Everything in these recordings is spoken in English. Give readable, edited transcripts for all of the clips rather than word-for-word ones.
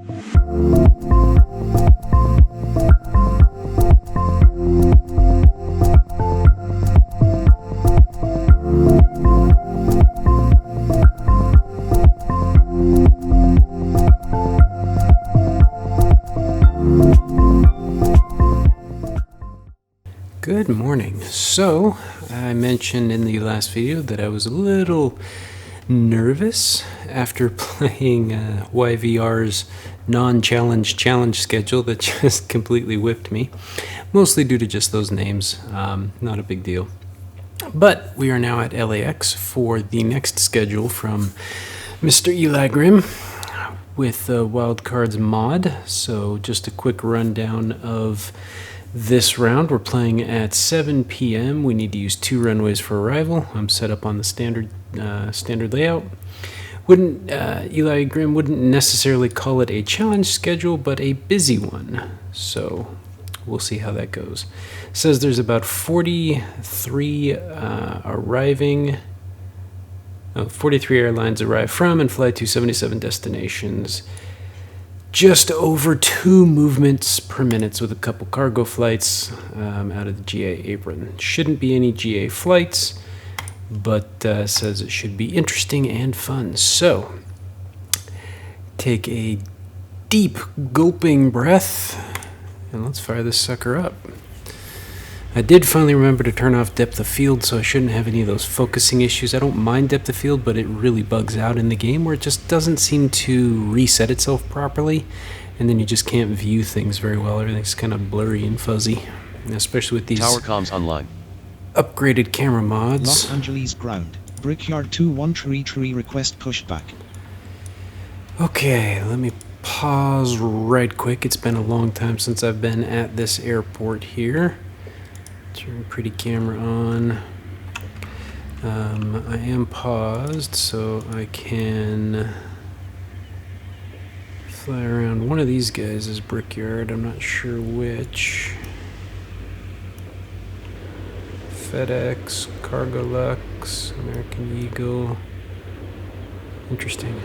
Good morning. So, I mentioned in the last video that I was a little nervous after playing YVR's non-challenge challenge schedule that just completely whipped me, mostly due to just those names. Not a big deal. But we are now at LAX for the next schedule from Mr. EliGrim with WildCard's mod. So just a quick rundown of this round. We're playing at 7 p.m. We need to use 2 runways for arrival. I'm set up on the standard layout. EliGrim wouldn't necessarily call it a challenge schedule, but a busy one. So we'll see how that goes. It says there's about 43 airlines arrive from and fly to 77 destinations. Just over 2 movements per minute with a couple cargo flights out of the GA apron. Shouldn't be any GA flights, but says it should be interesting and fun. So, take a deep gulping breath and let's fire this sucker up. I did finally remember to turn off depth of field, so I shouldn't have any of those focusing issues. I don't mind depth of field, but it really bugs out in the game where it just doesn't seem to reset itself properly, and then you just can't view things very well. Everything's kind of blurry and fuzzy, especially with these tower comms online. Upgraded camera mods. Los Angeles ground. Brickyard 2133 request pushback. Okay, let me pause right quick. It's been a long time since I've been at this airport here. Turn pretty camera on. I am paused so I can fly around. One of these guys is Brickyard, I'm not sure which. FedEx, Cargo Lux, American Eagle. Interesting.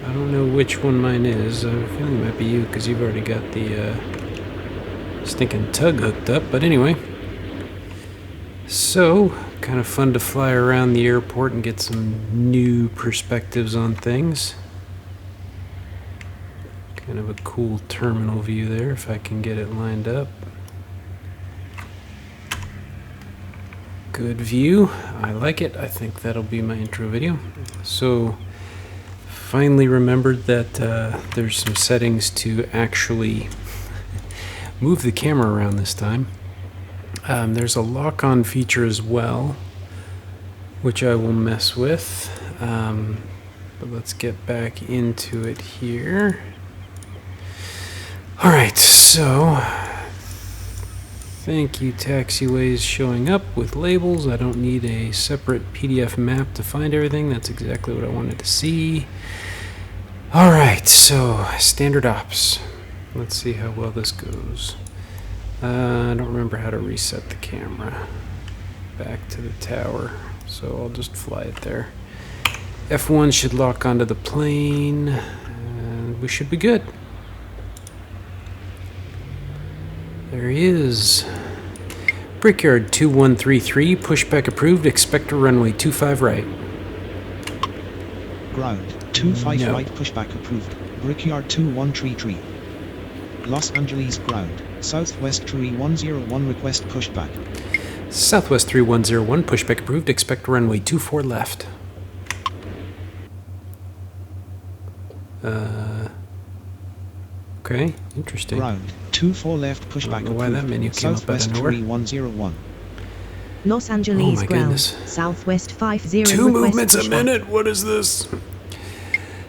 I don't know which one mine is. I have a feeling it might be you because you've already got the stinking tug hooked up, but anyway. So, kind of fun to fly around the airport and get some new perspectives on things. Kind of a cool terminal view there, if I can get it lined up. Good view. I like it. I think that'll be my intro video. So, finally remembered that there's some settings to actually move the camera around this time. There's a lock-on feature as well, which I will mess with, but let's get back into it here. Alright, so thank you taxiways showing up with labels. I don't need a separate PDF map to find everything. That's exactly what I wanted to see. Alright, so standard ops. Let's see how well this goes. I don't remember how to reset the camera back to the tower, so I'll just fly it there. F1 should lock onto the plane, and we should be good. There he is. Brickyard 2133, pushback approved, expect a runway 25 right. Ground 25 right, pushback approved. Brickyard 2133. Los Angeles ground. Southwest 3101 request pushback. Southwest 3101 pushback approved. Expect runway 24 left. Okay, interesting. Ground 24 left pushback I don't know why that menu came Southwest up out of nowhere. 3101. Los Angeles ground. Goodness. Southwest 50. 2 movements a minute. What is this?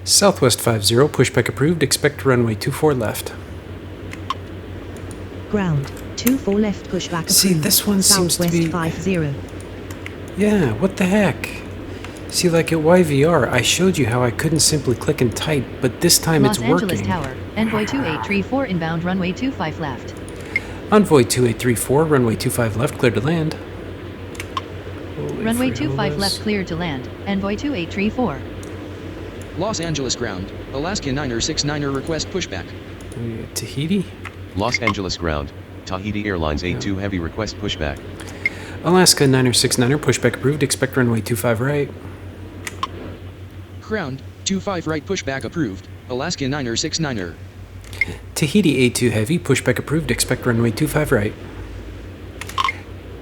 Southwest 50 pushback approved. Expect runway 24 left. Ground 24 left pushback approved. See, this one seems to be... Southwest 50. Yeah, what the heck? See, like at YVR, I showed you how I couldn't simply click and type, but this time it's working. Los Angeles Tower, Envoy 2834 inbound runway 25 left. Envoy 2834, runway 25 left, cleared to land. Runway 25 left cleared to land, Envoy 2834. Los Angeles ground. Alaska 9er69er request pushback. Tahiti? Los Angeles ground. Tahiti Airlines 82 heavy request pushback. Alaska 9er69er, pushback approved. Expect runway 25 right. Ground. 25 right pushback approved. Alaska 9er69er. Tahiti A2 heavy, pushback approved. Expect runway 25 right.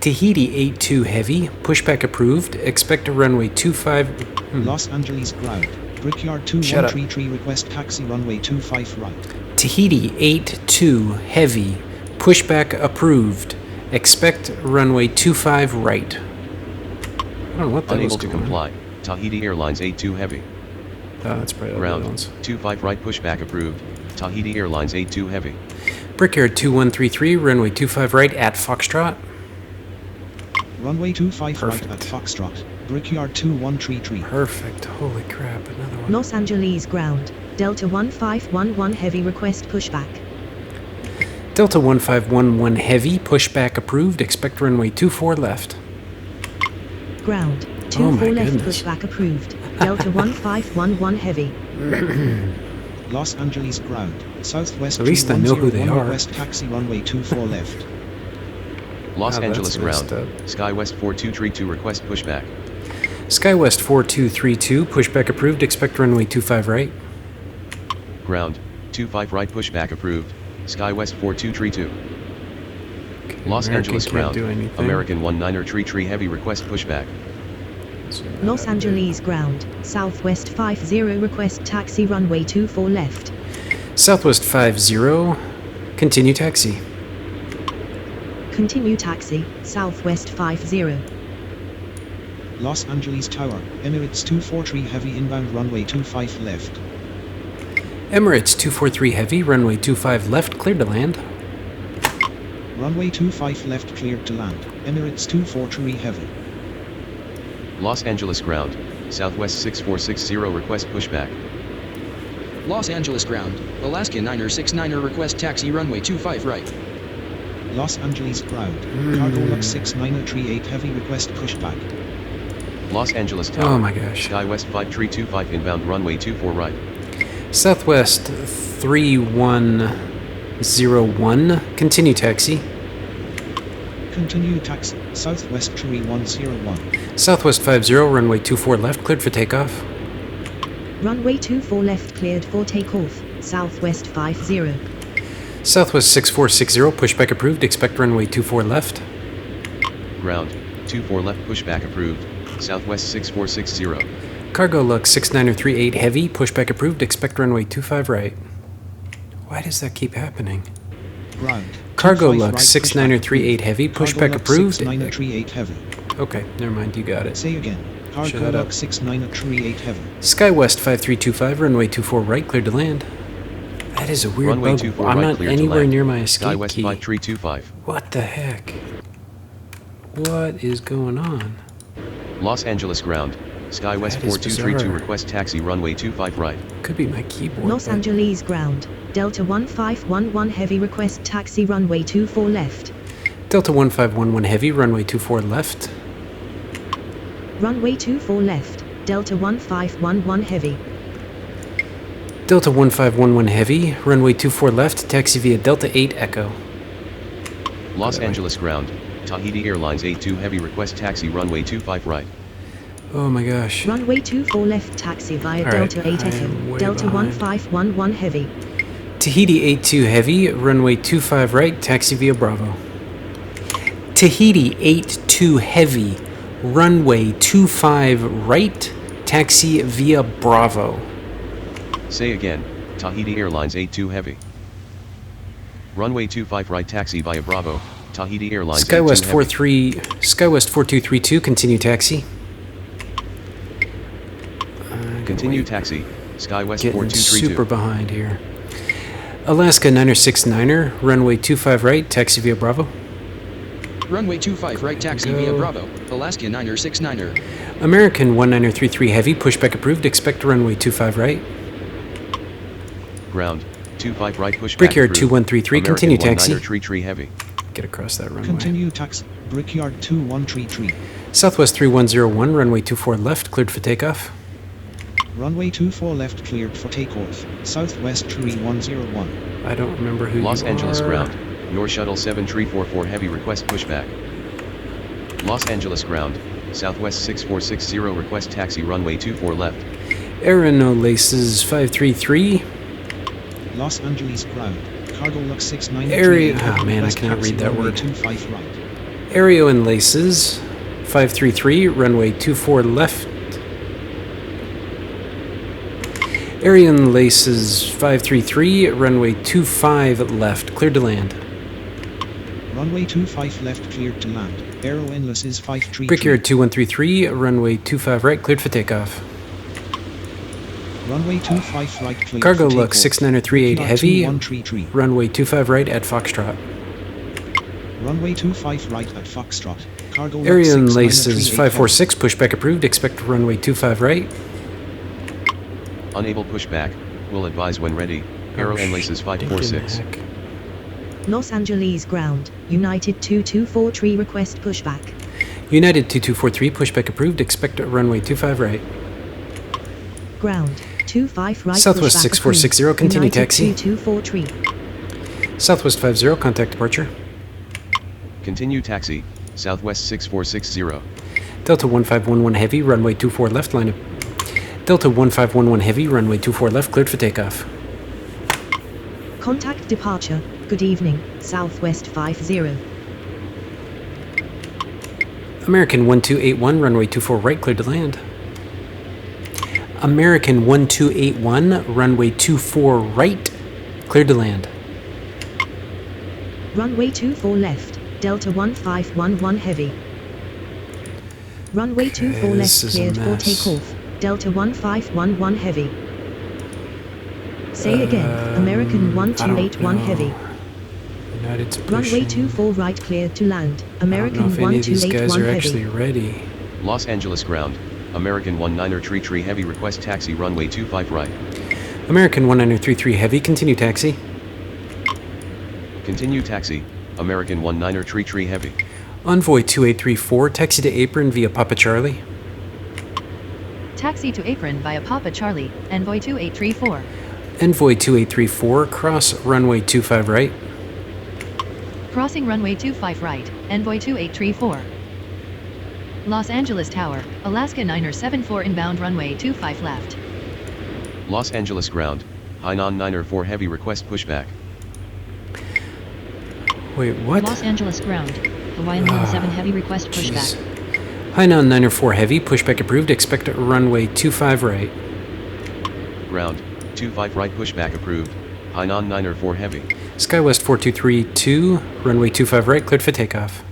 Tahiti A2 heavy, pushback approved. Expect a runway 25. Los Angeles ground. Brickyard Shut up. 2133 request taxi runway 25 right. Tahiti 82 heavy, pushback approved. Expect runway 25 right. I don't know what that Unable was to doing. comply. Tahiti Airlines 82 heavy. Oh, that's probably the Ground. other ones. 25 right pushback approved. Tahiti Airlines 82 heavy. Brickyard 2133, runway 25 right at Foxtrot. Runway 25 right at Perfect. Foxtrot. Brickyard 2133. Perfect. Holy crap, another one. Los Angeles ground. Delta 1511 heavy request pushback. Delta 1511 heavy, pushback approved. Expect runway 24 left. Ground. Oh 24 my left goodness. pushback approved. Delta 1511 heavy. Los Angeles ground. Southwest At least I know who they 2101 are. request taxi runway 24 left. Los Wow, Angeles that's messed ground. up. SkyWest 4232 request pushback. SkyWest 4232, pushback approved. Expect runway 25 right. Ground. 25 right pushback approved. SkyWest 4232. Okay, Los American Angeles can't ground. do anything. American 19er tree heavy request pushback. So, Los Angeles ground. Southwest 50 request taxi runway 24 left. Southwest 50, continue taxi. Continue taxi. Southwest 50. Los Angeles Tower. Emirates 243 heavy inbound runway 25 left. Emirates 243 heavy, runway 25 left, cleared to land. Runway 25 left cleared to land. Emirates 243 heavy. Los Angeles ground. Southwest 6460 request pushback. Los Angeles ground. Alaska 9er69er request taxi runway 25 right. Los Angeles ground. Cargo Lux 6938 heavy request pushback. Los Angeles tower. Oh my gosh. SkyWest 5325 inbound runway 24 right. Southwest 3101, continue taxi. Continue taxi. Southwest 3101. Southwest 50, runway 24 left, cleared for takeoff. Runway 24 left cleared for takeoff. Southwest 50. Southwest 6460, pushback approved. Expect runway 24 left. Ground. 24 left pushback approved. Southwest 6460. Cargo Lux 6938 heavy, pushback approved. Expect runway 25 right. Why does that keep happening? Ground. Cargo 25 Lux right 6938 heavy, Cargo pushback Lux approved. 6938 heavy. Okay, never mind, you got it. Say again. Shut Cargo up. Lux 6938 heavy. SkyWest 5325, runway 24 right, cleared to land. That is a weird Runway bug. 24 I'm right not cleared to anywhere land. near my escape SkyWest key. 5325. What the heck? What is going on? Los Angeles ground. SkyWest That is 4232 bizarre. request taxi runway 25 right. Could be my keyboard. Los but- Angeles ground. Delta 1511 heavy request taxi runway 24 left. Delta 1511 heavy, runway 24 left. Runway 24 left. Delta 1511 heavy. Delta 1511 heavy, runway 24 left, taxi via Delta 8 Echo. Los By the way. Angeles ground. Tahiti Airlines 82 heavy request taxi runway 25 right. Oh my gosh. Runway 24 left taxi via All right, Delta 8 I am Echo. way Delta behind. 1511 heavy. Tahiti 82 heavy, runway 25 right, taxi via Bravo. Tahiti 82 heavy, runway 25 right, taxi via Bravo. Say again. Tahiti Airlines 82 heavy. Runway 25 right taxi via Bravo. Tahiti Airlines 82 SkyWest heavy. 43, SkyWest 4232, continue taxi. Continue Wait. taxi. SkyWest Getting 4232. super behind here. Alaska 969er, runway 25 right, taxi via Bravo. Runway 25 right taxi Go. via Bravo. Alaska 9er69er. American 1933 heavy, pushback approved, expect runway 25 right. Ground. 25 right pushback. Brickyard approved. 2133, American continue taxi. 19er tree heavy. Get across that runway. Continue taxi. Brickyard 2133. Southwest 3101, runway 24 left, cleared for takeoff. Runway 24 left cleared for takeoff. Southwest tree 101. I don't remember who Los you Angeles are. ground. Your shuttle 7344 heavy request pushback. Los Angeles ground. Southwest 6460 request taxi runway 24 left. Aero Laces 533. Los Angeles ground. Cargo Lux 69. Area. Oh man, I cannot read that word. 25 right. Aero and Laces 533, runway 24 left. Area and Laces 533, runway 25 left. Cleared to land. Runway 25 left cleared to land. Aero Endless is 533. Brickyard 2133, runway 25 right. Cleared for takeoff. Runway 25 right cleared Cargo for Lux takeoff. 6938 Brickyard heavy. 2133. Runway 25 right at Foxtrot. Runway 25 right at Foxtrot. Cargo Lux Area and 6938 Laces 546, pushback approved. Expect runway 25 right. Unable pushback. Will advise when ready. Aero and Laces 546. Heck. Los Angeles ground. United 2243 request pushback. United 2243, pushback approved. Expect runway 25 right. Ground. 25 right. Southwest pushback 6460, approved. continue United taxi. 2243. Southwest 50, contact departure. Continue taxi. Southwest 6460. Delta 1511 heavy, runway 24 left, line up. Delta 1511 heavy, runway 24 left, cleared for takeoff. Contact departure. Good evening. Southwest 50. American 1281, runway 24 right, cleared to land. American 1281, runway 24 right, cleared to land. Runway 24 left. Delta 1511 heavy. Runway 24 this left is a cleared for mess. takeoff. Delta 1511 heavy. Say again. American I don't 1281 know. heavy. United's Runway pushing. 24 right cleared to land. I don't know American if any of these guys 1281 are heavy. actually ready. Los Angeles ground. American 19er tree heavy request taxi runway 25 right. American 1933 heavy, continue taxi. Continue taxi. American 19er tree heavy. Envoy 2834, taxi to apron via Papa Charlie. Taxi to apron via Papa Charlie, Envoy 2834. Envoy 2834, cross runway 25 right. Crossing runway 25 right, Envoy 2834. Los Angeles Tower, Alaska 9er 74 inbound runway 25 left. Los Angeles ground. Hainan 9er 4 heavy request pushback. Wait, what? Los Angeles ground, Hawaiian 17 heavy request pushback. Hainan 904 heavy, pushback approved. Expect runway 25 right. Ground. 25 right pushback approved. Hainan 9er 4 heavy. Skywest 4232, runway 25 right, cleared for takeoff.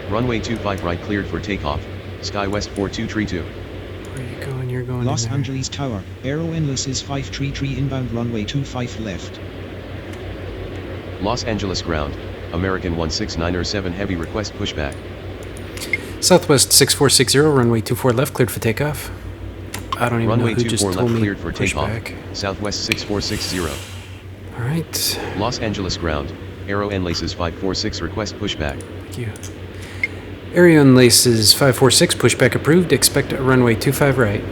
Runway 25 right cleared for takeoff. Skywest 4232. Where are you going? You're going Los in there. Angeles Tower. Aero Endless is 533 inbound runway 25 left. Los Angeles ground. American 169er 7 heavy request pushback. Southwest 6460, runway 24 left, cleared for takeoff. I don't even Runway know who just 24 told left me cleared for takeoff. pushback. Southwest 6460. All right, Los Angeles ground. Aero and Laces 546 request pushback. thank you. Area and Laces 546, pushback approved. Expect runway 25 right.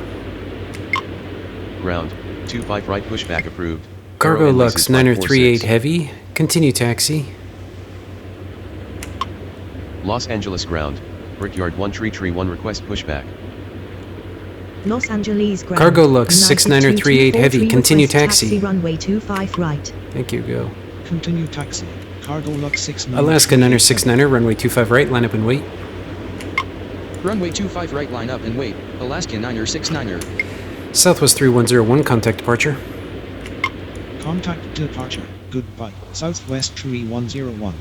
Ground. 25 right pushback approved. Cargo Aero and Lux Laces 938 546. heavy, continue taxi. Los Angeles ground. Brickyard 1 tree 1 request pushback. Los Angeles ground. Cargo Lux United 6938 heavy, 2243 continue request taxi. runway 25 right. Thank you, go. Continue taxi. Cargo Lux 69. Alaska 969er, runway 25 right, line up and wait. Runway 25 right, line up and wait. Alaska 9er 69er. Southwest 3101, contact departure. Contact departure. Goodbye. Southwest tree 101.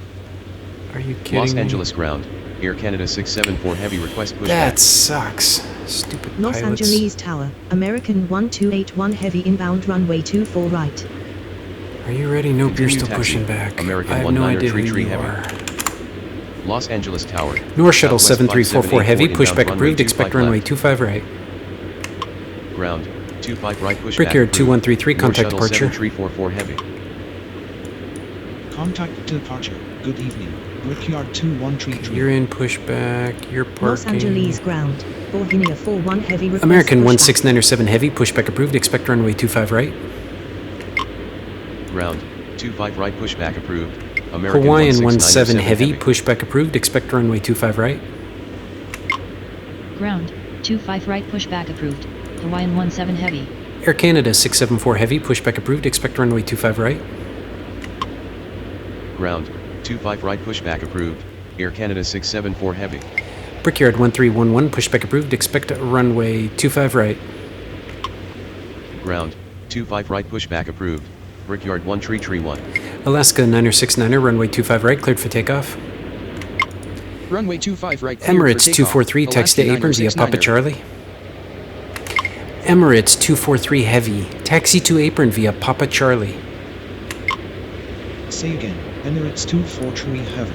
Are you kidding Los me? Angeles ground. Air Canada 674 heavy request pushback. That sucks. Stupid Los pilots. Angeles Tower. American 1281 heavy inbound runway 24 right. Are you ready? Nope, you're Continue still taxi. pushing back. American I have no 19er idea who tree you heavy. are. Los Angeles Tower. North Shuttle Southwest 7344 heavy, 5784 pushback inbound approved. runway Expect 25 runway left. 25 right. Ground. 25 right pushback. Brickyard approved. 2133, North contact Shuttle departure. 7344 heavy. Contact departure. Good evening. Brickyard 2133. You're in pushback. You're parking. Los Angeles ground. Bohemia 41 heavy request American pushback. 16907 heavy, pushback approved. Expect runway 25 right. Ground, 25 right pushback approved. American Hawaiian 17 1697 heavy, pushback approved. Expect runway 25 right. Ground, 25 right pushback approved. Hawaiian 17 heavy. Air Canada 674 heavy, pushback approved. Expect runway 25 right. Ground, 25 right pushback approved. Air Canada 674 heavy. Brickyard 1311, pushback approved. Expect runway 25 right. Ground, 25 right pushback approved. Brickyard 1331. Alaska 969er, runway 25 right, cleared for takeoff. Runway 25 right. cleared for Emirates takeoff. 243, taxi to Alaska apron via 969er. Papa Charlie. Emirates 243 heavy, taxi to apron via Papa Charlie. Say again. Emirates 243 heavy.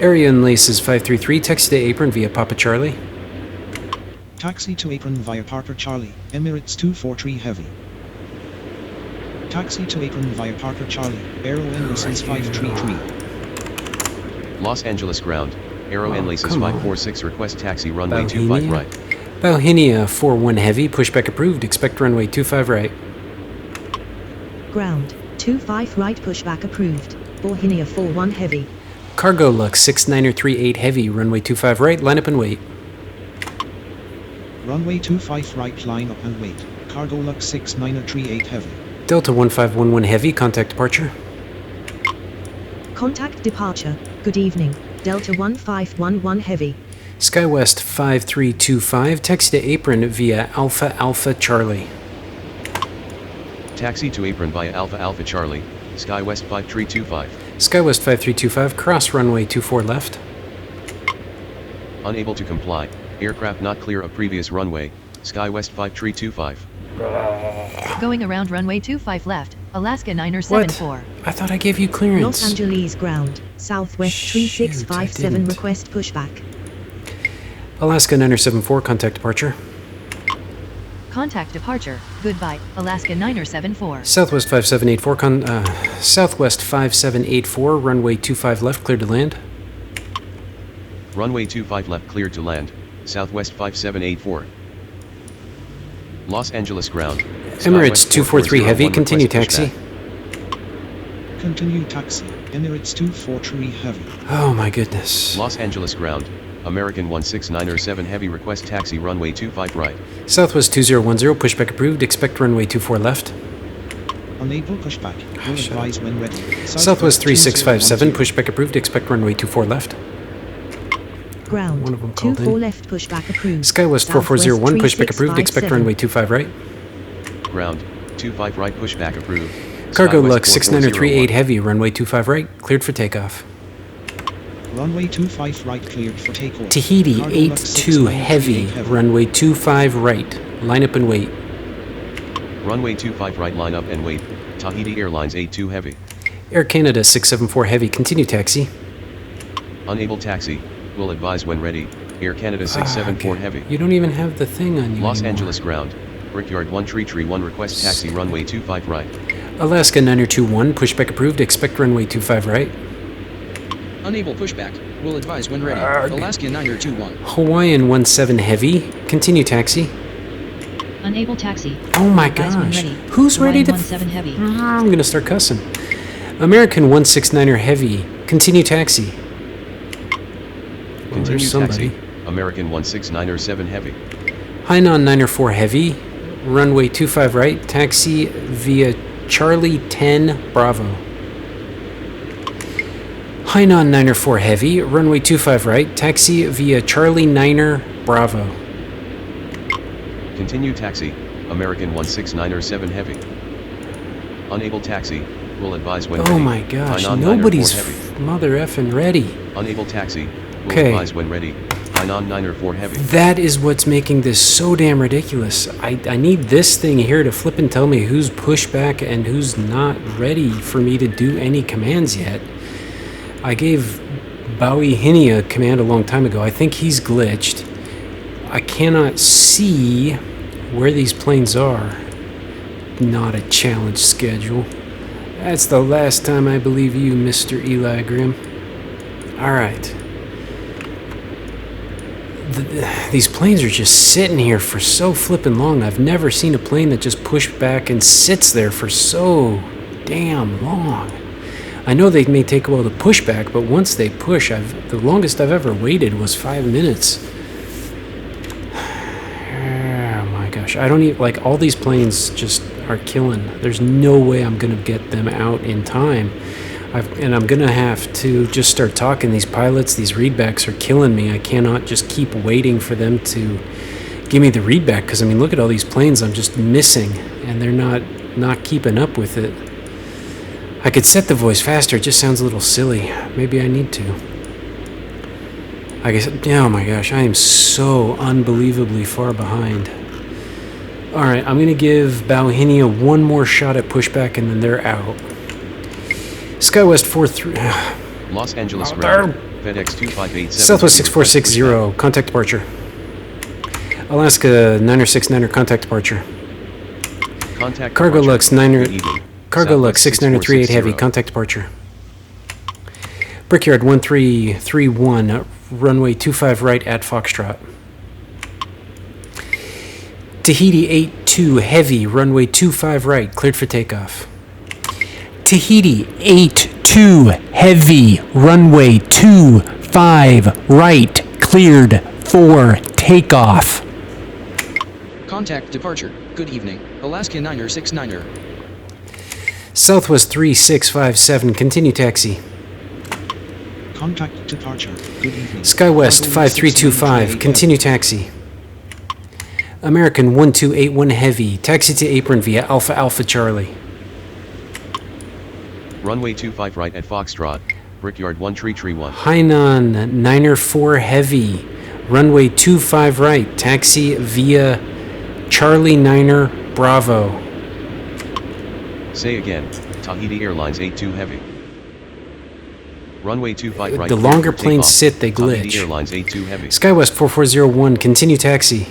Area and Laces 533, taxi to apron via Papa Charlie. Taxi to apron via Papa Charlie. Emirates 243 heavy. Taxi to apron via Papa Charlie. Aero Enlaces 533. Los Angeles ground. Aero Oh, Enlaces come on. 546 request taxi runway 25 Bohemia? right. Bohemia 41 heavy, pushback approved. Expect runway 25 right. Ground. 25 right pushback approved. Bohemia 41 heavy. Cargo Lux 6938 heavy, runway 25 right, line up and wait. Runway 25 right, line up and wait. Cargo Lux 6938 heavy. Delta 1511 heavy, contact departure. Contact departure. Good evening. Delta 1511 heavy. SkyWest 5325, taxi to apron via Alpha Alpha Charlie. Taxi to apron via Alpha Alpha Charlie. SkyWest 5325. SkyWest 5325, cross runway 24 left. Unable to comply. Aircraft not clear of previous runway. SkyWest 5325. Going around runway 25 left, Alaska Niner What? 74. I thought I gave you clearance. Los Angeles ground. Southwest Shoot, 3657 I didn't. request pushback. Alaska Niner 74, contact departure. Contact departure. Goodbye, Alaska Niner 74. Southwest 5784, Southwest 5784, runway 25 left, cleared to land. Runway 25 left cleared to land. Southwest 5784. Los Angeles ground. Emirates SkyWest 243 heavy, 4401 continue request taxi. pushback. Continue taxi. Emirates 243 heavy. Oh my goodness. Los Angeles ground. American 16907 heavy request taxi runway 25 right. Southwest 2010, pushback approved. Expect runway 24 left. Unable pushback. Will Shut advise when ready. Southwest 3657, 2010. pushback approved. Expect runway 24 left. Ground. One of them called 24 in. left pushback approved. SkyWest 4401, pushback approved. Expect 3657. runway 25 right. Ground. 25 right pushback approved. Cargo SkyWest Lux 6938 4401. heavy, runway 25 right, cleared for takeoff. Runway 25 right cleared for takeoff. Tahiti Cargo Lux 82 heavy, 6938 runway 25 right, line up and wait. Runway 25 right line up and wait. Tahiti Airlines 82 heavy. Air Canada 674 heavy, continue taxi. Unable taxi. Will advise when ready. Air Canada 674 Okay. heavy. You don't even have the thing on you Los anymore. Angeles ground. Brickyard 1331 request taxi runway 25 right. Alaska 921, pushback approved. Expect runway 25 right. Unable pushback. Will advise when ready. Alaska Niner 21. Hawaiian 17 heavy, continue taxi. Unable taxi. Oh my Advise when gosh. ready. Who's ready to... Hawaiian 17 heavy. I'm gonna start cussing. American 169er heavy, continue taxi. Well, Continue there's somebody. taxi. American 16907 heavy. Hainan 904 heavy, runway 25 right, taxi via Charlie 10 Bravo. Hainan 904 heavy, runway 25 right, taxi via Charlie 9er Bravo. Continue taxi. American 16907 heavy. Unable taxi. Will advise when ready. Oh my gosh, Hainan nobody's 904 heavy. mother effing ready. Unable taxi. Will Okay. advise when ready. Hainan 904 heavy. That is what's making this so damn ridiculous. I need this thing here to flip and tell me who's pushback and who's not ready for me to do any commands yet. I gave Bowie Hinney a command a long time ago. I think he's glitched. I cannot see where these planes are. Not a challenge schedule. That's the last time I believe you, Mr. EliGrim. Alright. These planes are just sitting here for so flippin' long. I've never seen a plane that just pushed back and sits there for so damn long. I know they may take a while to push back, but once they push, the longest I've ever waited was 5 minutes. Oh my gosh. I don't even, like, all these planes just are killing. There's no way I'm gonna get them out in time. And I'm gonna have to just start talking. These pilots, these readbacks are killing me. I cannot just keep waiting for them to give me the readback, because I mean, look at all these planes I'm just missing, and they're not keeping up with it. I could set the voice faster. It just sounds a little silly. Maybe I need to. I guess. Oh my gosh, I am so unbelievably far behind. All right, I'm gonna give Bauhinia one more shot at pushback, and then they're out. SkyWest 43. Los Angeles ground. FedEx 2587. Southwest 6460. Contact departure. Alaska 969er. Contact departure. Contact Cargo departure. Lux 9er. Good evening. Cargo Lux Southwest 6938 Heavy. 6460. Contact departure. Brickyard 1331. Runway 25 right at Foxtrot. Tahiti 82 Heavy. Runway 25 right. Cleared for takeoff. Tahiti 82 Heavy, runway 25 right, cleared for takeoff. Contact departure. Good evening. Alaska 969er. Southwest 3657, continue taxi. Contact departure. Good evening. SkyWest 5325, continue taxi. American 1281 Heavy, taxi to apron via Alpha Alpha Charlie. Runway 25 right at Foxtrot. Brickyard 1331. Hainan 904 Heavy, runway 25 right, taxi via Charlie 9er Bravo. Say again. Tahiti Airlines 82 Heavy. Runway 25 right. The cleared longer for planes takeoff. sit, they Tahiti glitch. Airlines 82 Heavy. SkyWest 4401, continue taxi.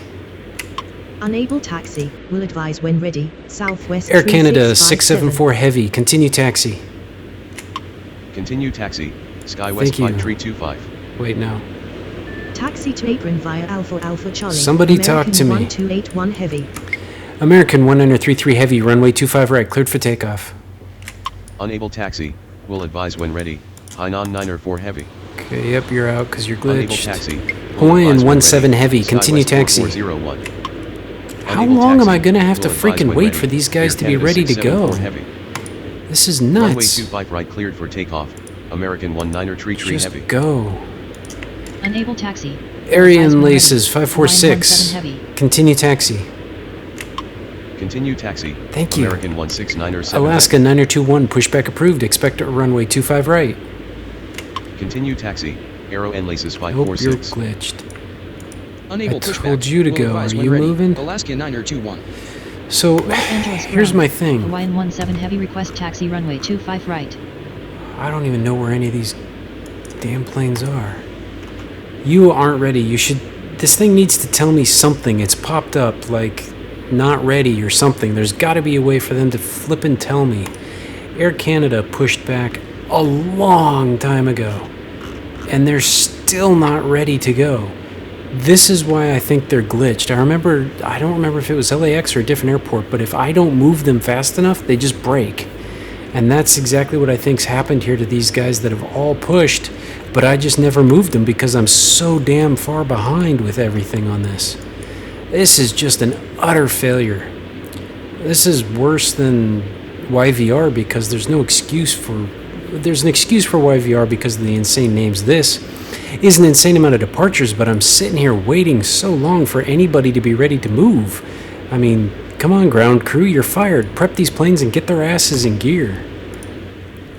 Unable taxi. Will advise when ready. Southwest Air Canada 3657. 674 Heavy, continue taxi. Continue taxi. SkyWest Thank you. 5325. Wait, no. Taxi to apron via Alpha Alpha Charlie. Somebody talk to me. 1281 Heavy. American 1933 Heavy, runway 25 right, cleared for takeoff. Unable taxi. Will advise when ready. Hainan 904 Heavy. Okay, yep, you're out because you're Unable glitched. taxi. Hawaiian 17 Heavy, continue taxi. 4401. How Unable long am taxi. I going to have to Will advise freaking when wait ready. for these guys Air to be Canada ready to go? 674 Heavy. This is Runway nuts. 25 right cleared for takeoff. American 1933 Just Heavy. go. Unable taxi. Arian Laces 546, 546. Heavy. continue taxi. Continue taxi. Thank you. American 169er 7 Alaska 9021, pushback approved, expect runway 25 right. Heavy. Continue taxi. Aero and Laces I hope you're 546. glitched. Unable I pushback. told you to Will go. advise Are when you ready. moving? Alaska 921. So, Los Angeles here's ground. my thing. Hawaiian 17 Heavy request taxi runway 25 right. I don't even know where any of these damn planes are. You aren't ready. You should... This thing needs to tell me something. It's popped up, like, not ready or something. There's got to be a way for them to flip and tell me. Air Canada pushed back a long time ago, and they're still not ready to go. This is why I think they're glitched. I don't remember if it was LAX or a different airport, but if I don't move them fast enough, they just break. And that's exactly what I think's happened here to these guys that have all pushed, but I just never moved them because I'm so damn far behind with everything on this. This is just an utter failure. This is worse than YVR because there's no excuse for... There's an excuse for YVR because of the insane names. This is an insane amount of departures, but I'm sitting here waiting so long for anybody to be ready to move. I mean, come on, ground crew, you're fired. Prep these planes and get their asses in gear.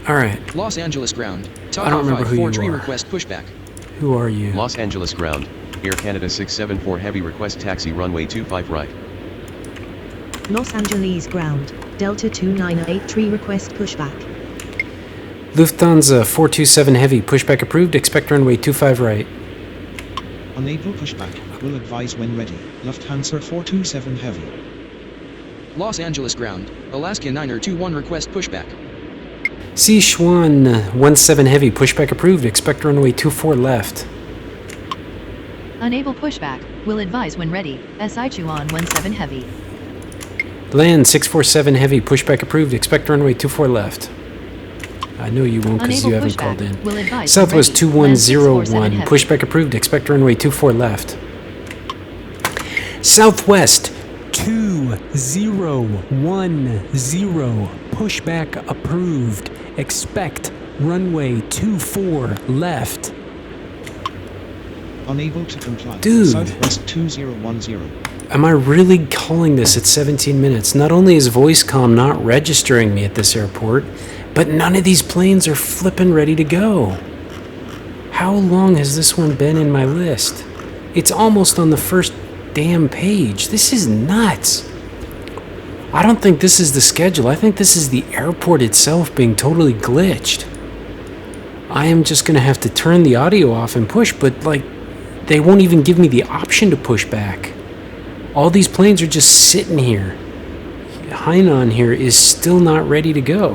All right. Los Angeles ground. I don't remember who you 543 are. request pushback. Who are you? Los Angeles ground. Air Canada 674 Heavy request taxi runway 25 right. Los Angeles ground. Delta 2983 request pushback. Lufthansa 427 Heavy, pushback approved, expect runway 25 right. Unable pushback. Will advise when ready. Lufthansa 427 Heavy. Los Angeles ground. Alaska 921 request pushback. Sichuan 17 heavy, pushback approved, expect runway 24 left. Unable pushback. Will advise when ready. Sichuan 17 heavy. Land 647 heavy, pushback approved, expect runway 24 left. I know you won't because you haven't called in. Will advise Southwest when ready. Land 2101, 647 pushback approved, expect runway 24 left. Southwest 2010, pushback approved, expect runway 24 left. Unable to comply. Dude. Southwest 2010. Am I really calling this at 17 minutes? Not only is Voice Comm not registering me at this airport, but none of these planes are flipping ready to go. How long has this one been in my list? It's almost on the first damn page. This is nuts. I don't think this is the schedule. I think this is the airport itself being totally glitched. I am just going to have to turn the audio off and push, but like, they won't even give me the option to push back. All these planes are just sitting here. Hainan here is still not ready to go.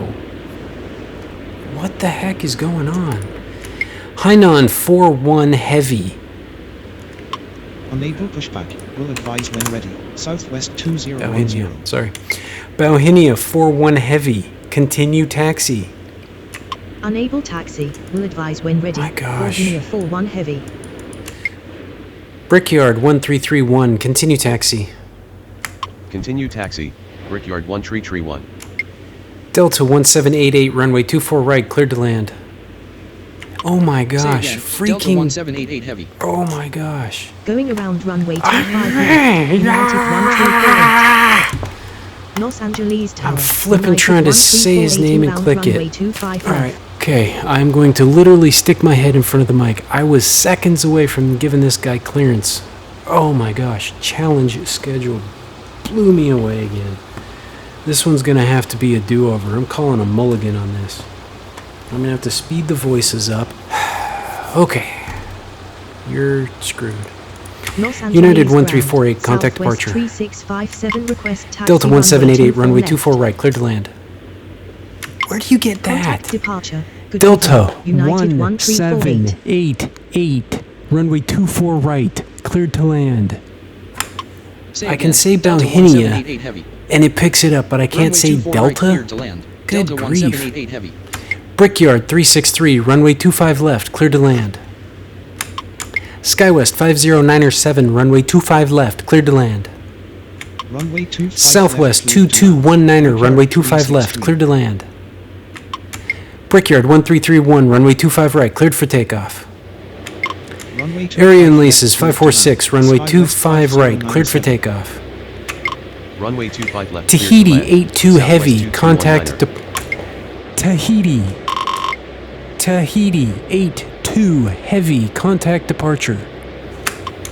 What the heck is going on? Hainan 41 heavy. Unable pushback. Will advise when ready. Southwest 2010. Bauhinia, sorry. Bauhinia 41 heavy. Continue taxi. Unable taxi. Will advise when ready. My gosh. Bauhinia 41 heavy. Brickyard 1331. Continue taxi. Continue taxi. Brickyard 1331. Delta 1788. Runway 24 right. Cleared to land. Oh my Say gosh. again, Delta Freaking. 1788 heavy. Oh my gosh. Going around runway 25 left. United 134. Los Angeles Tower. I'm flipping United trying to say his 134 name and inbound click runway it. 25 Alright, left. okay. I'm going to literally stick my head in front of the mic. I was seconds away from giving this guy clearance. Oh my gosh. Challenge schedule blew me away again. This one's going to have to be a do-over. I'm calling a mulligan on this. I'm going to have to speed the voices up. Okay. You're screwed. Los Angeles United ground. 1348, contact Southwest departure. 3657, request taxi Delta runway 1788, runway 24 24 left. right, cleared to land. Where do you get Contact that? departure. Good Delta evening. United 1348. 1788, runway 24 right, cleared to land. Say I again, can say Delta Bauhinia, 1788 heavy. and it picks it up, but I can't Runway say 24 right, Delta? cleared to land. Good Delta grief. 1788 heavy. Brickyard 363, runway 25 left, cleared to land. Skywest 50907, runway 25 left, cleared to land. Runway 25 Southwest left, cleared to land. 2219er, runway Brickyard 25 left, 363. cleared to land. Brickyard 1331, runway 25 right, cleared for takeoff. Runway 25 Area and left, Laces cleared to land. 546, runway Skywest 25 right, cleared for 5097. takeoff. Runway 25 left. Tahiti cleared to land. 82 Southwest heavy, 2219er. contact Tahiti 82 heavy, contact departure.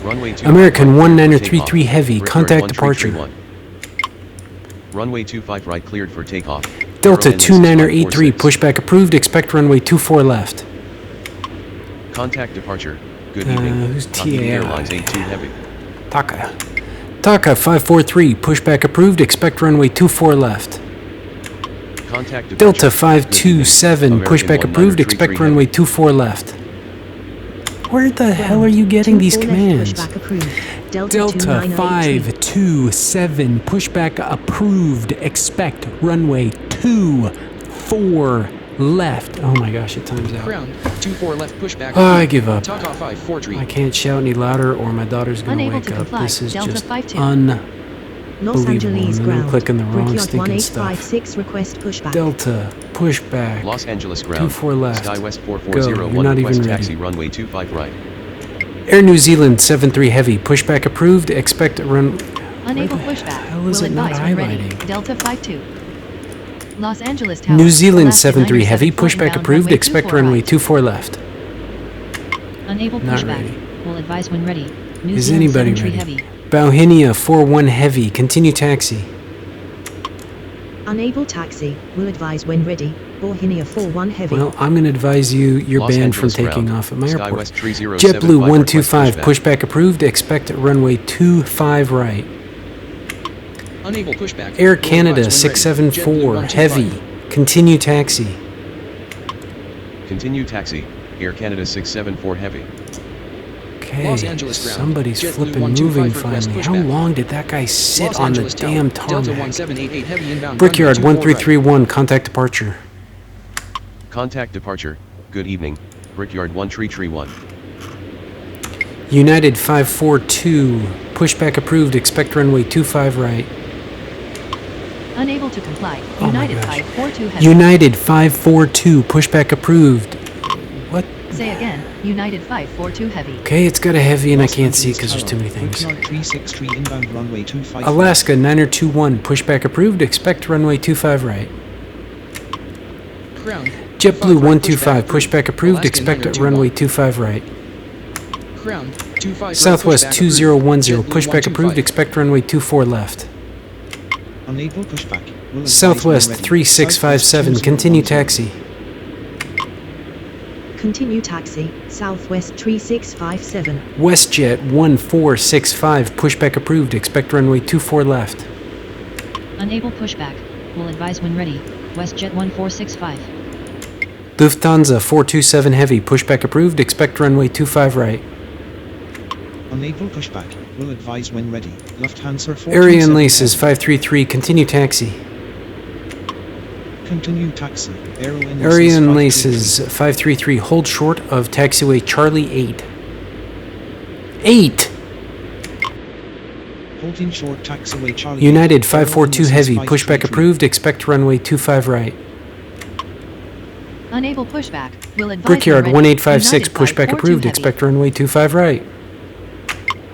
Runway 25 American right, 1933 takeoff. heavy, Brickyard contact departure. 1331. Runway 25 right cleared for takeoff. Delta Aero and Laces 2983, 546. pushback approved, expect runway 24 left. Contact departure. Good evening. Who's Tahiti TAI? Airlines 82 heavy. Taka 543, pushback approved, expect runway 24 left. Contact departure. Delta Good 527, evening. pushback American approved, 1933 expect heavy. runway 24 left. Where the hell are you getting these 24 left, commands? pushback approved. Delta Delta 2983. 527, pushback approved, expect runway 24 left. Oh my gosh, it time's out. Ground 24 left pushback. Oh, I give up. Taka 5 tree. I can't shout any louder or my daughter's gonna Unable wake to up. comply. This is Delta just 52. Los Angeles and then I'm ground. clicking the wrong Brickyard stinking stuff. 1856, request pushback. Delta, pushback. Los Angeles ground. 24 left. Skywest Go. 4401. You're not Request even taxi ready. runway 25 right. Air New Zealand 73 heavy, pushback approved, expect run. Unable Where the pushback. hell is Will it not advise when ready. highlighting? Delta 52. Los Angeles Tower. New Zealand Alaska 73 heavy, 974 pushback inbound approved, runway expect 24 runway right. 24 left. Unable Not pushback. ready. Will advise when ready. New Is Zealand anybody 73 ready? heavy. Bauhinia 41 heavy, continue taxi. Unable taxi. Will advise when ready. Bauhinia 41 heavy. Well, I'm going to advise you you're Los banned from Angeles taking ground. off at my airport. Skywest 3075 JetBlue request 125, pushback. pushback approved, expect runway 25 right. Unable pushback. Air Will Canada advise when ready. 674 JetBlue 125. heavy, continue taxi. Continue taxi, Air Canada 674 heavy. Okay, Los Angeles ground. somebody's JetBlue flipping 125 moving request finally. How pushback. long did that guy sit Los on the Angeles Tower, damn Delta tarmac? 1788 heavy inbound. Brickyard runway 24 right. 1331, contact departure. Contact departure, good evening, Brickyard 1331. United 542, pushback approved, expect runway 25 right. Unable to comply. Oh my United gosh. 542 heavy. United 542, pushback approved. What? Say again. United 542 heavy. Okay, it's got a heavy and I Los can't see it Angeles because there's too many Tower, things. Brickyard 363 inbound runway 25. Alaska 921, pushback approved, expect runway 25 right. Ground. JetBlue 25 125, pushback approved, Alaska expect 921. runway 25 right. Ground. 25 right, Southwest pushback 2010, approved. JetBlue pushback approved, 125. expect runway 24 left. Unable pushback. Will advise Southwest when ready. 3657, Southwest continue 2010. taxi. Continue taxi, Southwest 3657. WestJet 1465, pushback approved, expect runway 24 left. Unable pushback. Will advise when ready. WestJet 1465. Lufthansa 427 heavy, pushback approved, expect runway 25 right. Unable pushback. Will advise when ready. Lufthansa 427 Ariane Laces heavy. 533, continue taxi. Continue taxi. Ariane Laces 533, hold short of taxiway Charlie 8. 8! Holding short taxiway Charlie. United 8, 542 Ariane heavy, Laces pushback 533. approved, expect runway 25 right. Unable pushback. Will advise Brickyard when ready. 1856, United pushback 542 approved, heavy. expect runway 25 right.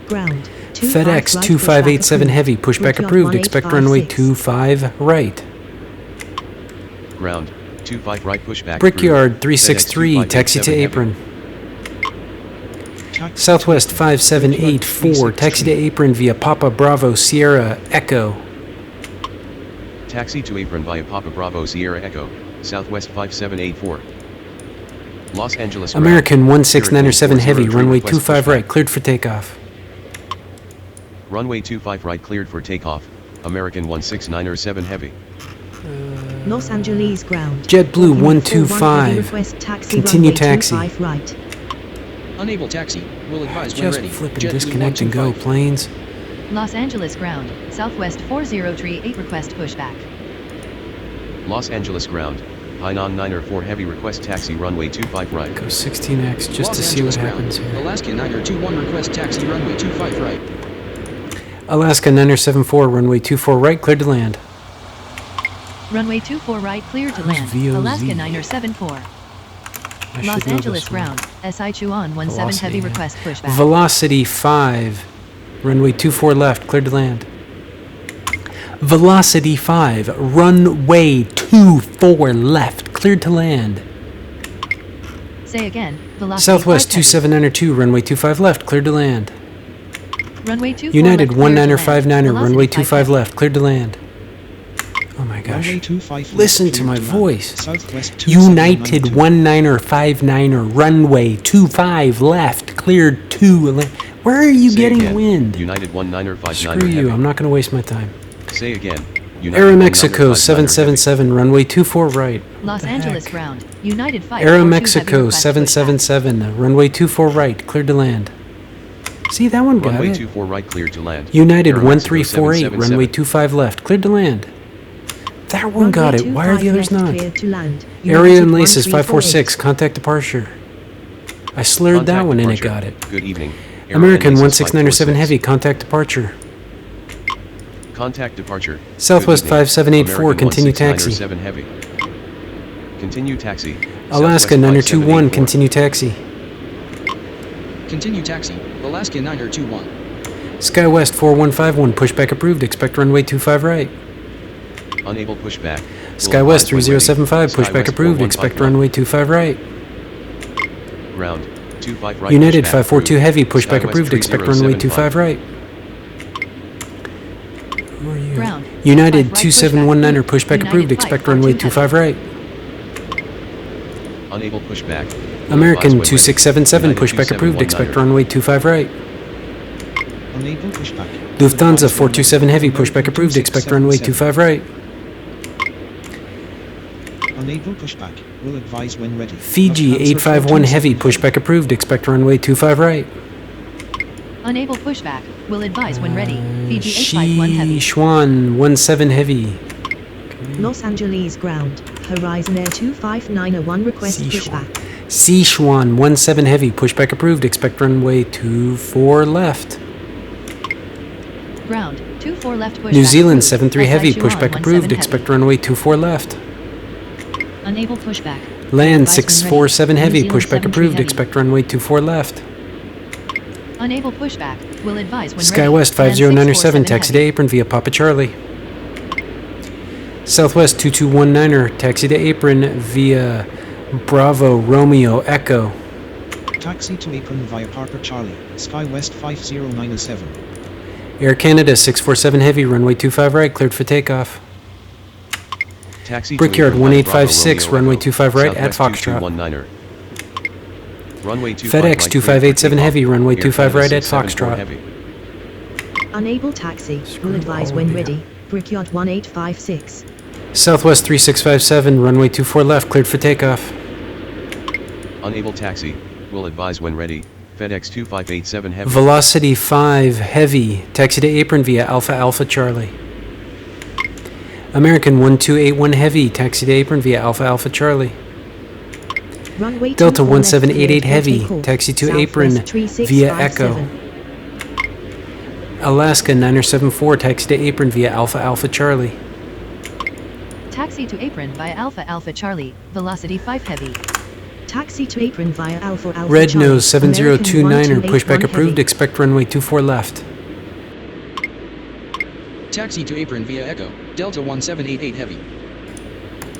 Ground. FedEx 2587 heavy, pushback approved, expect runway 25 right. Ground, 25 right pushback. Brickyard approved. 363, FedEx taxi to 2587 apron. Taxi Southwest to- 5784, taxi to apron via Papa Bravo Sierra Echo. Taxi to apron via Papa Bravo Sierra Echo, Southwest 5784. Los Angeles ground, American Spirit 1697 heavy, 403 runway request 25 pushback. right, cleared for takeoff. Runway 25 right cleared for takeoff, American 16907 heavy. Los Angeles ground. JetBlue 125. 125, Request taxi continue runway taxi. 25 right. Unable taxi. Will advise when Just ready. flip and JetBlue disconnect and go, 125. planes. Los Angeles ground. Southwest 4038 request pushback. Los Angeles ground, Hainan 904 heavy request taxi runway 25 right. Go 16X just Los to see what Angeles happens ground. here. Alaska 921 request taxi runway 25 right. Alaska 974, runway 24 right, cleared to land. Runway 24 right clear to Who's land. VOZ? Alaska 974. I Los should know Angeles this one. ground. SI Chuan 17 Velocity, heavy yeah. request pushback. Velocity 5, runway 24 left, cleared to land. Velocity 5, runway 24 left, cleared to land. Say again. Velocity Southwest 5 heavy. 27902, runway 25 left, cleared to land. Runway 24 United left, clear to land. 1959er, Velocity runway 5 25 heavy. left, cleared to land. Oh my gosh. Runway 25 Listen left, to cleared my land. voice. Southwest United 2792. 1959er, runway 25 left, cleared to land. Where are you Say getting again, wind? United 1959 Screw you, heavy. I'm not going to waste my time. Say again, United Aeromexico 1959 777, runway 24 right. Los the Angeles heck? ground. United 5 Aeromexico 777, runway 24 right, cleared to land. See, that one got Runway it. 24 right cleared to land. United Aeromexico 1348, 777. runway 25 left, cleared to land. That one got it. Why are the others not? Cleared to land. Ariane United Laces 1348. 546, contact departure. I slurred that Contact one and it departure. got it. Good evening. American Aeromexico 1697 546. heavy, contact departure. Contact departure. Southwest Good evening. 5784, American continue taxi. 16907 heavy. Continue taxi. Alaska Southwest 921, 5784. continue taxi. Continue taxi. Alaska 921. SkyWest 4151, pushback approved, expect runway 25 right. Unable pushback. SkyWest 3075, pushback approved, expect runway 25 right. Ground. 25 right. United pushback 542 approved. heavy, pushback SkyWest approved, expect runway 25 right. Who are you? Ground. United 25 right, 2719er, pushback pushback United approved, expect 542 runway heavy. 25 right. Unable pushback. American Advise when ready. 2677, United pushback approved, expect 2719er. runway 25 right. Unable pushback. Lufthansa 427 heavy, pushback approved, expect runway 25 right. Unable pushback. Will advise when ready. Fiji Lufthansa 851 heavy, 427 pushback approved, expect runway 25 right. Unable pushback. Will advise when ready. Fiji 851 heavy. Sichuan 17 heavy. Los Angeles ground. Horizon Air 25901 request Sichuan. pushback. Sichuan 17 heavy, pushback approved, expect runway 24 left. Ground. 24 left pushback. New Zealand approved. 73 Left heavy, Sichuan pushback 17 approved, heavy. expect runway 24 left. Unable pushback. Land Advise when 647 ready. heavy, New Zealand pushback 73 approved, heavy. expect runway 24 left. Unable pushback. Will advise when ready. SkyWest Land 5097, 647 taxi to heavy. apron via Papa Charlie. Southwest 2219er, taxi to apron via Bravo Romeo Echo. Taxi to apron via Papa Charlie. SkyWest 5097. Air Canada 647 heavy, runway 25 right, cleared for takeoff. Taxi to Brickyard apron via Bravo 1856, Romeo runway Echo, 25 right at Southwest Foxtrot. 2219er. Runway 25 FedEx right, 2587 cleared for heavy, takeoff. runway Air 25 Canada right at 674 Foxtrot. heavy. Unable taxi. Will advise when ready. Brickyard 1856. Southwest 3657, runway 24 left, cleared for takeoff. Unable taxi. Will advise when ready. FedEx 2587 heavy. Velocity 5 heavy, taxi to apron via Alpha Alpha Charlie. American 1281 heavy, taxi to apron via Alpha Alpha Charlie. Runway Delta 24 left 1788 cleared for heavy, takeoff. taxi to Southwest apron via 3657. Echo. Alaska 974, taxi to apron via Alpha Alpha Charlie. Taxi to apron via Alpha Alpha Charlie. Velocity 5 heavy. Taxi to apron via Alpha Alpha Red Charlie. Nose 7029er, American pushback 1281 approved, heavy. expect runway 24 left. Taxi to apron via Echo. Delta 1788 heavy.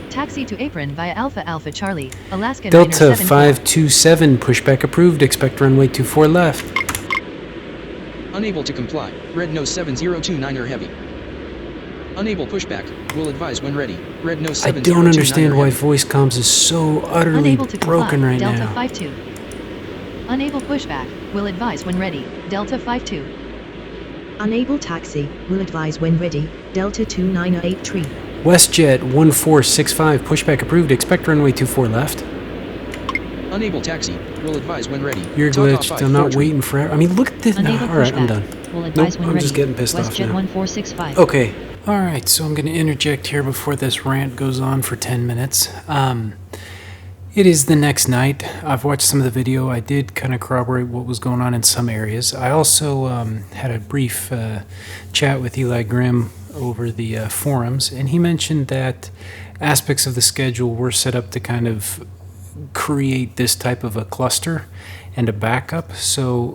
Taxi to apron via Alpha Alpha Charlie. Alaska Delta 974. 527, pushback approved, expect runway 24 left. Unable to comply. Red Nose 7029er heavy. Unable pushback. Will advise when ready. Red Nose I 7029er don't understand why heavy. Voice Comms is so utterly Unable to comply. broken right Delta now. 52. Unable pushback. Will advise when ready. Delta 52. Unable taxi. Will advise when ready. Delta 2983. WestJet 1465, pushback approved, expect runway 24 left. Unable taxi. Will advise when ready. You're Talk off glitched, 5, I'm not Fortran. waiting forever. I mean, look at this. Unable Alright, I'm pushback. done. Will Nope, advise when I'm ready. just getting pissed off WestJet now. 1465. Okay. Alright, so I'm going to interject here before this rant goes on for 10 minutes. It is the next night. I've watched some of the video. I did kind of corroborate what was going on in some areas. I also had a brief chat with EliGrim over the forums, and he mentioned that aspects of the schedule were set up to kind of create this type of a cluster and a backup. So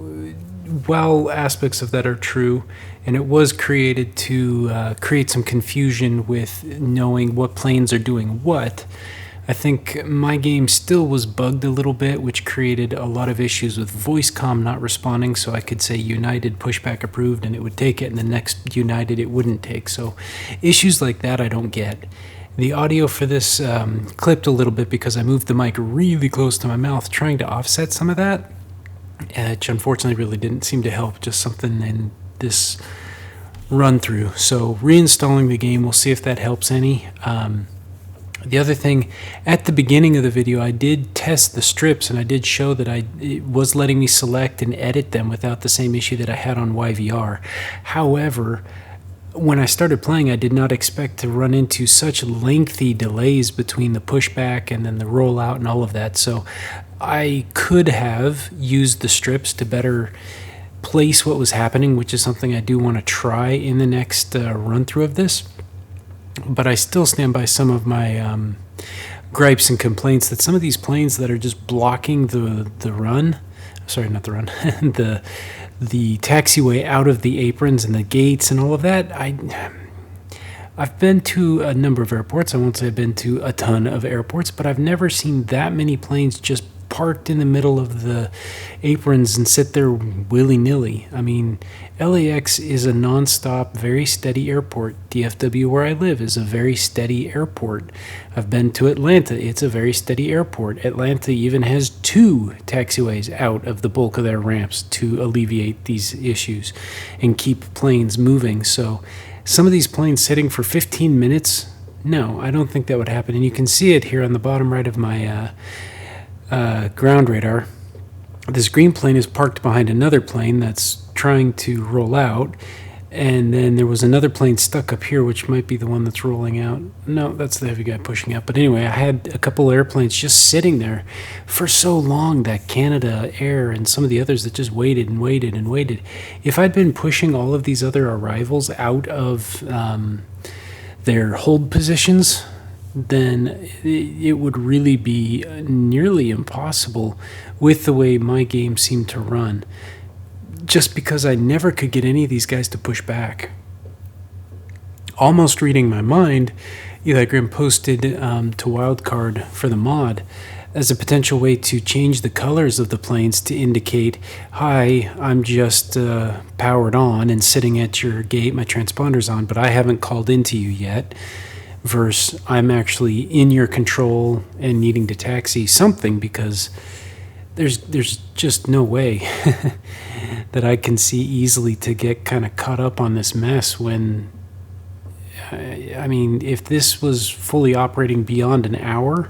while aspects of that are true, and it was created to create some confusion with knowing what planes are doing what, I think my game still was bugged a little bit, which created a lot of issues with Voice Comm not responding, so I could say United pushback approved and it would take it, and the next United it wouldn't take. So issues like that I don't get. The audio for this clipped a little bit because I moved the mic really close to my mouth trying to offset some of that, which unfortunately really didn't seem to help, just something in this run through. So reinstalling the game, we'll see if that helps any. The other thing, at the beginning of the video, I did test the strips, and I did show that it was letting me select and edit them without the same issue that I had on YVR. However, when I started playing, I did not expect to run into such lengthy delays between the pushback and then the rollout and all of that. So I could have used the strips to better place what was happening, which is something I do want to try in the next run through of this. But I still stand by some of my gripes and complaints that some of these planes that are just blocking the run, sorry, not the run, the taxiway out of the aprons and the gates and all of that. I've been to a number of airports. I won't say I've been to a ton of airports, but I've never seen that many planes just parked in the middle of the aprons and sit there willy-nilly. I mean, LAX is a non-stop, very steady airport. DFW, where I live, is a very steady airport. I've been to Atlanta. It's a very steady airport. Atlanta even has 2 taxiways out of the bulk of their ramps to alleviate these issues and keep planes moving. So some of these planes sitting for 15 minutes No, I don't think that would happen. And you can see it here on the bottom right of my ground radar. This green plane is parked behind another plane that's trying to roll out. And then there was another plane stuck up here, which might be the one that's rolling out. No, that's the heavy guy pushing out. But anyway, I had a couple airplanes just sitting there for so long, that Canada Air and some of the others that just waited and waited and waited. If I'd been pushing all of these other arrivals out of their hold positions, then it would really be nearly impossible with the way my game seemed to run. Just because I never could get any of these guys to push back. Almost reading my mind, EliGrim posted to WildCard for the mod as a potential way to change the colors of the planes to indicate, hi, I'm just powered on and sitting at your gate, my transponder's on, but I haven't called into you yet, versus I'm actually in your control and needing to taxi something, because there's just no way that I can see easily to get kind of caught up on this mess when, I mean, if this was fully operating beyond an hour,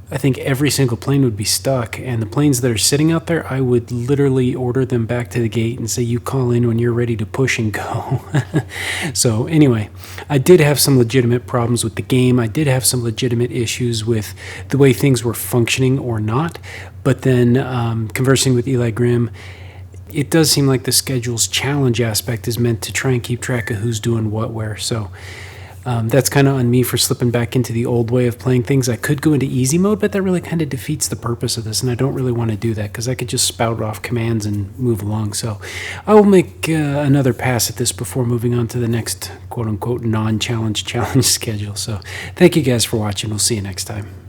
I think every single plane would be stuck, and the planes that are sitting out there, I would literally order them back to the gate and say, you call in when you're ready to push and go. So anyway, I did have some legitimate problems with the game. I did have some legitimate issues with the way things were functioning or not, but then conversing with EliGrim, it does seem like the schedule's challenge aspect is meant to try and keep track of who's doing what where. So that's kind of on me for slipping back into the old way of playing things. I could go into easy mode, but that really kind of defeats the purpose of this, and I don't really want to do that because I could just spout off commands and move along. So I will make another pass at this before moving on to the next quote-unquote non-challenge challenge schedule. So thank you guys for watching. We'll see you next time.